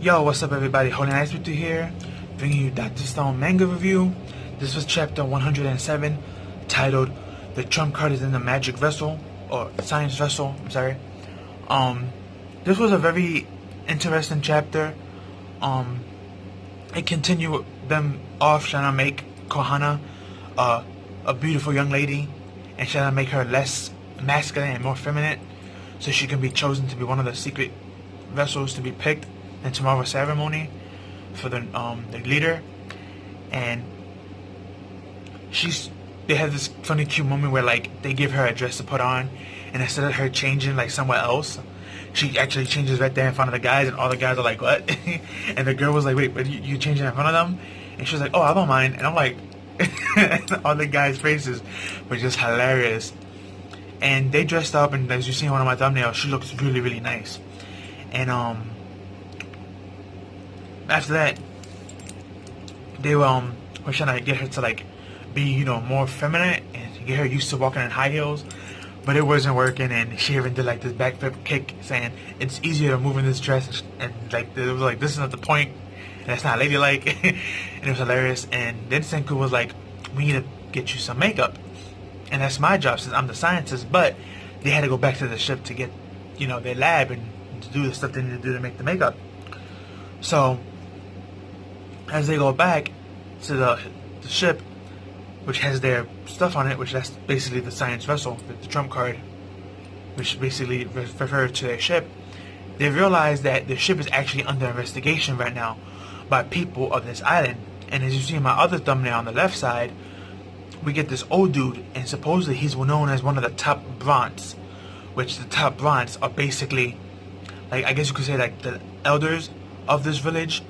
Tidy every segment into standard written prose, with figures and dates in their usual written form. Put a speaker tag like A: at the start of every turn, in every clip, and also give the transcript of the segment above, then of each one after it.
A: Yo, what's up everybody, Holy Nice with you here, bringing you Dr. Stone manga review. This was chapter 107, titled The Trump Card is in the Magic Vessel, or Science Vessel, I'm sorry. This was a very interesting chapter. It continued them off trying to make Kohana a beautiful young lady, and trying to make her less masculine and more feminine, so she can be chosen to be one of the secret vessels to be picked in tomorrow's ceremony for the leader. And they have this funny cute moment where like they give her a dress to put on, and instead of her changing like somewhere else, she actually changes right there in front of the guys, and all the guys are like, what? And the girl was like, wait, but you changing in front of them? And she was like, oh, I don't mind. And I'm like, all the guys' faces were just hilarious. And they dressed up, and as you see in one of my thumbnails, she looks really, really nice. And after that, they were trying to get her to like be, you know, more feminine and get her used to walking in high heels, but it wasn't working. And she even did like this backflip kick, saying it's easier to move in this dress, and like it was like, this is not the point, and it's not ladylike. And it was hilarious. And then Senku was like, we need to get you some makeup, and that's my job since I'm the scientist. But they had to go back to the ship to get, you know, their lab and to do the stuff they need to do to make the makeup. So as they go back to the ship, which has their stuff on it, which that's basically the science vessel, the trump card, which basically refers to their ship, they realize that the ship is actually under investigation right now by people of this island. And as you see in my other thumbnail on the left side, we get this old dude, and supposedly he's known as one of the top bronze, which the top bronze are basically, like, I guess you could say like the elders of this village.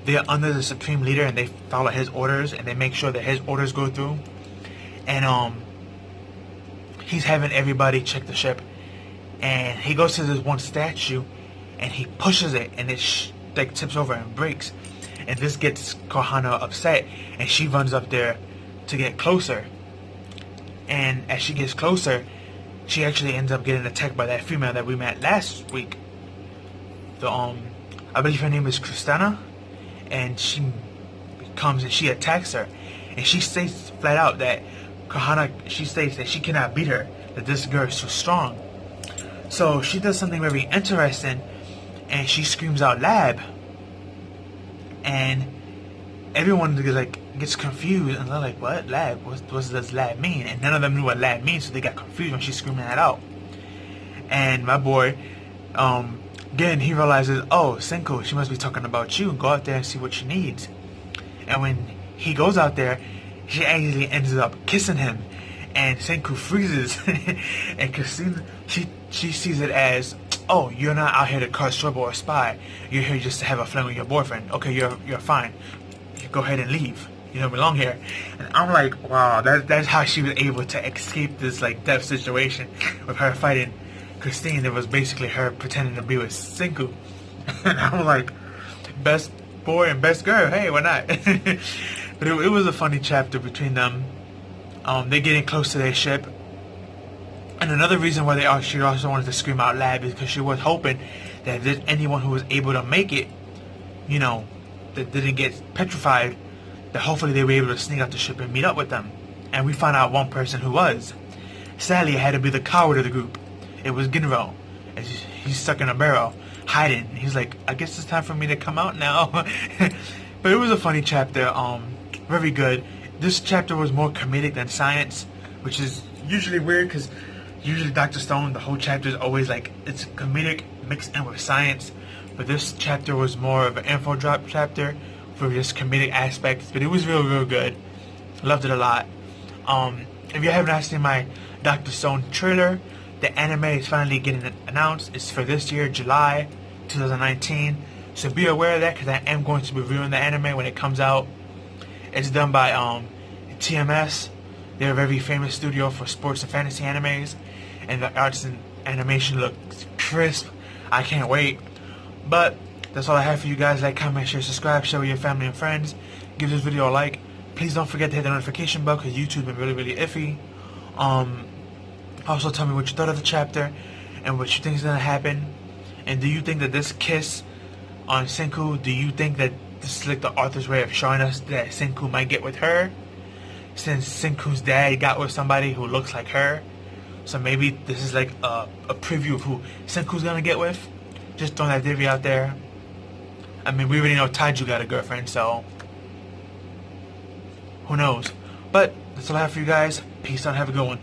A: They are under the supreme leader, and they follow his orders, and they make sure that his orders go through. And he's having everybody check the ship, and he goes to this one statue, and he pushes it, and it like tips over and breaks. And this gets Kohana upset, and she runs up there to get closer. And as she gets closer, she actually ends up getting attacked by that female that we met last week. I believe her name is Kristana, and she comes and she attacks her, and she states flat out that she states that she cannot beat her, that this girl is too strong. So she does something very interesting, and she screams out lab, and everyone gets confused, and they're like, what? Lab? What does lab mean? And none of them knew what lab means, so they got confused when she's screaming that out. And my boy, again, he realizes, oh, Senku, she must be talking about you. Go out there and see what she needs. And when he goes out there, she actually ends up kissing him, and Senku freezes. And Christine, she sees it as, oh, you're not out here to cause trouble or spy. You're here just to have a fling with your boyfriend. Okay, you're fine. You go ahead and leave. You don't belong here. And I'm like, wow, that's how she was able to escape this like death situation with her fighting Christine. It was basically her pretending to be with Senku. And I'm like, best boy and best girl, hey, why not? But it was a funny chapter between them. They're getting close to their ship. And another reason why she also wanted to scream out loud is because she was hoping that if there's anyone who was able to make it, you know, that didn't get petrified, that hopefully they were able to sneak out the ship and meet up with them. And we found out one person who was. Sadly, it had to be the coward of the group. It was Ginro. He's stuck in a barrel, hiding. He's like, I guess it's time for me to come out now. But it was a funny chapter. Very good. This chapter was more comedic than science, which is usually weird, because usually Dr. Stone, the whole chapter is always like, it's comedic mixed in with science. But this chapter was more of an info drop chapter for just comedic aspects. But it was real good. Loved it a lot. If you haven't seen my Dr. Stone trailer, the anime is finally getting announced. It's for this year, July 2019. So be aware of that, because I am going to be reviewing the anime when it comes out. It's done by TMS. They're a very famous studio for sports and fantasy animes, and the arts and animation looks crisp. I can't wait. But that's all I have for you guys. Like, comment, share, subscribe, share with your family and friends. Give this video a like. Please don't forget to hit the notification bell, because YouTube's been really iffy. Also tell me what you thought of the chapter and what you think is going to happen. And do you think that this kiss on Senku. Do you think that this is like the author's way of showing us that Senku might get with her? Since Senku's dad got with somebody who looks like her. So maybe this is like a preview of who Senku's gonna get with. Just throwing that theory out there. I mean, we already know Taiju got a girlfriend, so who knows? But that's all I have for you guys. Peace out, have a good one.